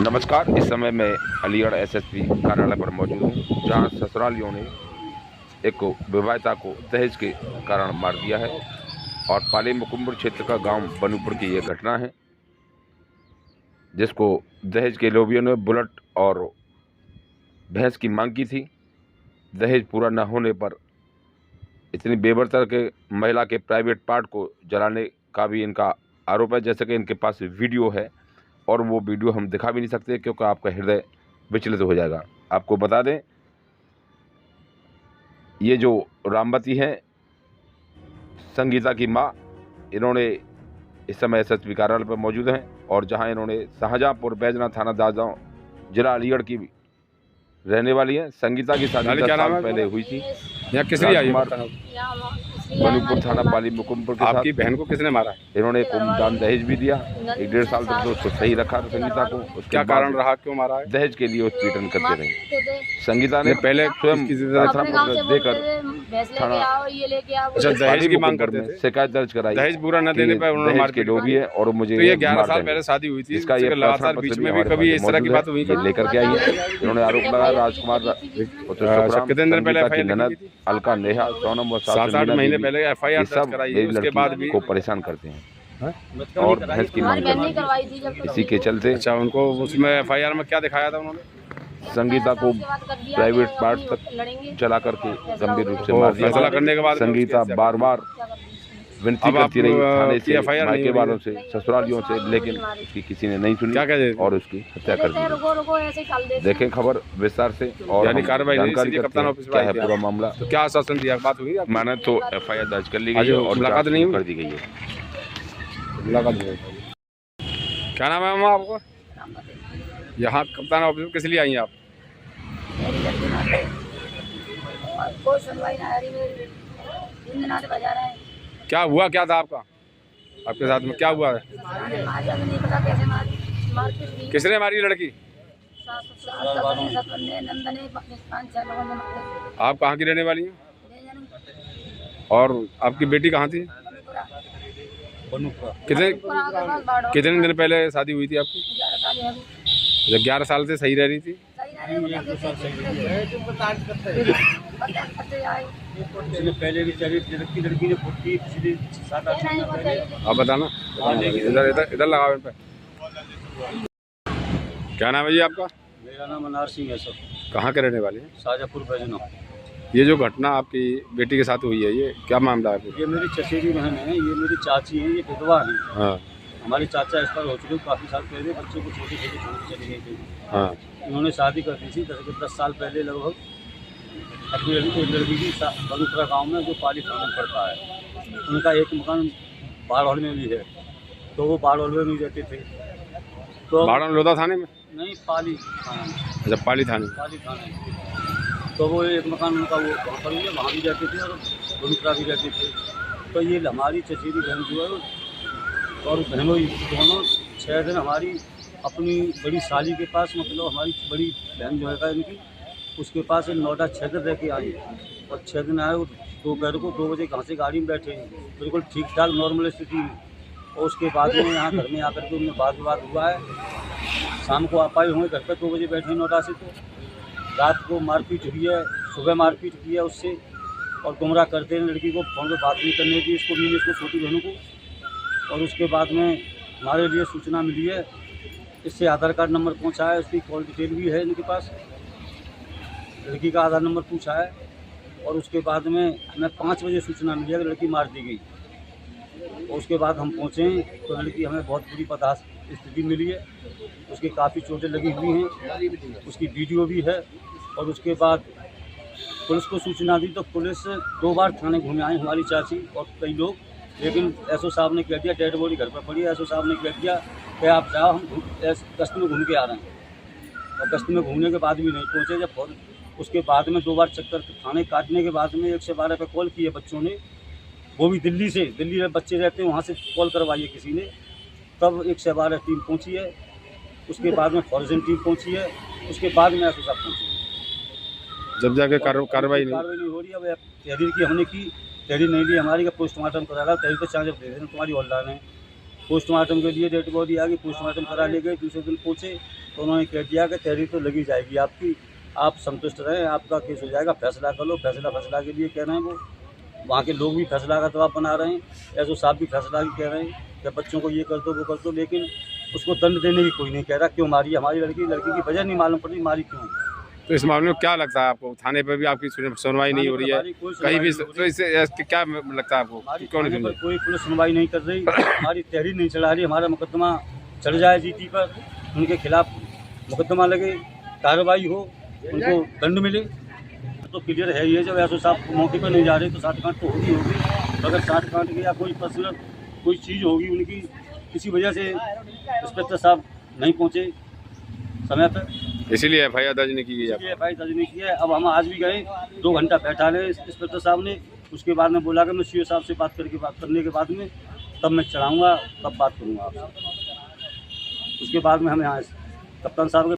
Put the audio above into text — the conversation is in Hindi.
नमस्कार। इस समय मैं अलीगढ़ एसएसपी कार्यालय पर मौजूद हूँ, जहाँ ससुरालियों ने एक विवाहिता को दहेज के कारण मार दिया है और पाली मुकुंदपुर क्षेत्र का गांव बनूपुर की यह घटना है, जिसको दहेज के लोभियों ने बुलेट और भैंस की मांग की थी। दहेज पूरा न होने पर इतनी बेबरतर के महिला के प्राइवेट पार्ट को जलाने का भी इनका आरोप है। जैसे कि इनके पास वीडियो है और वो वीडियो हम दिखा भी नहीं सकते क्योंकि आपका हृदय विचलित हो जाएगा। आपको बता दें, ये जो रामवती हैं, संगीता की माँ, इन्होंने इस समय एसएसपी कार्यालय पर मौजूद हैं और जहां इन्होंने शाहजहांपुर बैजनाथ थाना दासगांव जिला अलीगढ़ की रहने वाली है। संगीता की शादी 10 साल पहले हुई थी। यहाँ किस लिए आई? बनूपुर थाना पाली मुकुंदपुर के साथ। आपकी बहन को किसने मारा? इन्होंने कन्यादान दहेज भी दिया। 1-1.5 साल तक तो उसको सही रखा संगीता को। उसके क्या कारण रहा, क्यों मारा है? दहेज के लिए उत्पीड़न करते रहे। संगीता ने पहले स्वयं देकर अच्छा दहेज की मांग करते थे, शिकायत दर्ज कराई। दहेज पूरा न देने पर उन्होंने मार के लोभी है और मुझे तो ये 11 साल पहले शादी हुई थी, इसका ये लगातार बीच में भी कभी इस तरह की बात हुई लेकर के आई है। इन्होंने आरोप लगाया राजकुमार कितने दिन पहले ननद अलका नेहा सोनम और 7-8 महीने पहले एफआईआर दर्ज कराई है, उसके बाद भी को परेशान करते हैं और भैंस की मांग करवाई इसी के चलते। अच्छा, उनको उसमें एफआईआर में क्या दिखाया था उन्होंने? संगीता को प्राइवेट पार्ट तक जला करके गंभीर रूप से मार दिया। फैसला करने के बाद संगीता बार-बार विनती करती रही थाने से, मायके वालों से, ससुरालियों से, लेकिन उसकी किसी ने नहीं सुनी और उसकी हत्या कर दी। देखें खबर विस्तार से और यानी कार्रवाई कप्तान ऑफिस क्या है पूरा मामला। तो क्या आश्वासन दिया? बात हुई? मैंने तो एफआईआर दर्ज कर ली गई है और मुलाकात नहीं कर दी गई है। क्या नाम है मामा आपको? यहाँ कप्तान ऑफिस में किस लिए आई हैं आप? क्या हुआ, क्या था आपके साथ में क्या हुआ है? किसने मारी लड़की? आप कहाँ की रहने वाली हैं और आपकी बेटी कहाँ थी? कितने दिन पहले शादी हुई थी आपकी? 11 साल से सही रह रही थी। पहले भी लड़की ने फुटकी पिछले 7-8 महीने पहले। आप बताना, इधर लगाओ इन पे। क्या नाम है जी आपका? मेरा नाम अनार सिंह है सर। कहाँ के रहने वाले हैं? शाहजहांपुर बैजनाथ। ये जो घटना आपकी बेटी के साथ हुई है, ये क्या मामला है? ये मेरी चचेरी बहन है, ये मेरी चाची है, ये विधवा है। हाँ। हमारी चाचा एक्सपायर हो चुके काफ़ी साल पहले, बच्चे को छोटे छोड़ चली गई थी। हाँ। इन्होंने शादी कर दी थी 10 साल पहले लगभग अपनी एक लड़की की बनूपुरा गाँव में, जो पाली थाना में पड़ता है। उनका एक मकान बाढ़ौल में भी है, तो वो बाढ़ौल में भी रहते थे। तो बाढ़ौल लोधा थाने में नहीं, पाली थाना में। अच्छा, पाली थाने में। तो वो एक मकान उनका वो वहाँ पर भी है, वहाँ भी रहते थे और बनूपुरा भी रहते थे। तो ये हमारी चचेरी बहन जो है और बहनोई दोनों 6 दिन हमारी अपनी बड़ी साली के पास, मतलब हमारी बड़ी बहन जो है इनकी, उसके पास नोएडा 6 दिन रह के आई और 6 दिन आए। वो दोपहर को 2 बजे कहाँ से गाड़ी में बैठे, बिल्कुल ठीक ठाक नॉर्मल स्थिति में। और उसके बाद में यहाँ घर में आकर के उनमें वाद विवाद हुआ है। शाम को आप आए होंगे घर पर, 2 बजे बैठे नोएडा से, तो रात को मारपीट हुई है, सुबह मारपीट की है उससे और गुमराह करते हैं लड़की को, फोन पर बात नहीं करने दी इसको, भी इसको छोटी बहनों को। और उसके बाद में हमारे लिए सूचना मिली है, इससे आधार कार्ड नंबर पहुंचा है, उसकी कॉल डिटेल भी है इनके पास, लड़की का आधार नंबर पूछा है। और उसके बाद में हमें 5 बजे सूचना मिली है कि लड़की मार दी गई। और उसके बाद हम पहुँचे तो लड़की हमें बहुत बुरी पदार्थ स्थिति मिली है, उसकी काफ़ी चोटें लगी हुई हैं, उसकी वीडियो भी है। और उसके बाद पुलिस को सूचना दी तो पुलिस 2 बार थाने घूमे आए, हमारी चाची और कई लोग, लेकिन एसओ साहब ने कह दिया डेड बॉडी घर पर पड़ी है। एसओ साहब ने कह दिया कि आप जाओ, हम गश्त में घूम के आ रहे हैं। और गश्त में घूमने के बाद भी नहीं पहुँचे। जब उसके बाद में 2 बार चक्कर थाने काटने के बाद में 112 पे कॉल किए बच्चों ने, वो भी दिल्ली से, दिल्ली में बच्चे रहते हैं वहाँ से कॉल करवाई है किसी ने, तब 112 टीम पहुँची है। उसके बाद में फॉरेंसिक टीम पहुँची है, उसके बाद में एसओ साहब पहुँचे। जब जाके कार्रवाई नहीं हो रही है। अब तहरीर की हमने की, तहरीर नहीं ली हमारी, का पोस्टमार्टम करा रहा, तहरीर तो चार्ज दे दें तुम्हारी हॉलदार ने। पोस्टमार्टम के लिए डेड बॉडी आ गई, पोस्टमार्टम करा ले गए। दूसरे दिन पहुँचे तो उन्होंने कह दिया कि तहरीर तो लगी जाएगी आपकी, आप संतुष्ट रहें, आपका केस हो जाएगा, फैसला कर लो। फैसला के लिए कह रहे हैं वो, वहाँ के लोग भी फैसला का दबाव बना रहे हैं, एसओ साहब भी फैसला की कह रहे हैं कि बच्चों को ये कर दो वो कर दो, लेकिन उसको दंड देने की कोई नहीं कह रहा। क्यों मारी हमारी लड़की की वजह नहीं मालूम पड़ी, मारी क्यों। तो इस मामले में क्या लगता है आपको, थाने पर भी आपकी सुनवाई नहीं हो रही है कहीं भी, तो इससे क्या लगता है आपको कि क्यों नहीं सुन रही? कोई पुलिस सुनवाई नहीं कर रही, हमारी तहरीर नहीं चला रही, हमारा मुकदमा चढ़ जाए जीटी पर, उनके खिलाफ मुकदमा लगे, कार्रवाई हो, उनको दंड मिले, तो क्लियर है ये। जब एसओ साहब मौके पर नहीं जा रहे तो 60 तो होगी, अगर 60 की या कोई पर्सनल कोई चीज़ होगी उनकी, किसी वजह से इंस्पेक्टर साहब नहीं पहुँचे समय पर, इसीलिए FIR दर्ज नहीं की गई है। FIR दर्ज नहीं किया है। अब हम आज भी गए, 2 घंटा बैठा रहे इंस्पेक्टर साहब ने, उसके बाद में बोला कि मैं सीओ साहब से बात करने के बाद में तब मैं चढ़ाऊँगा, तब बात करूँगा आपसे। उसके बाद में हम यहाँ कप्तान साहब के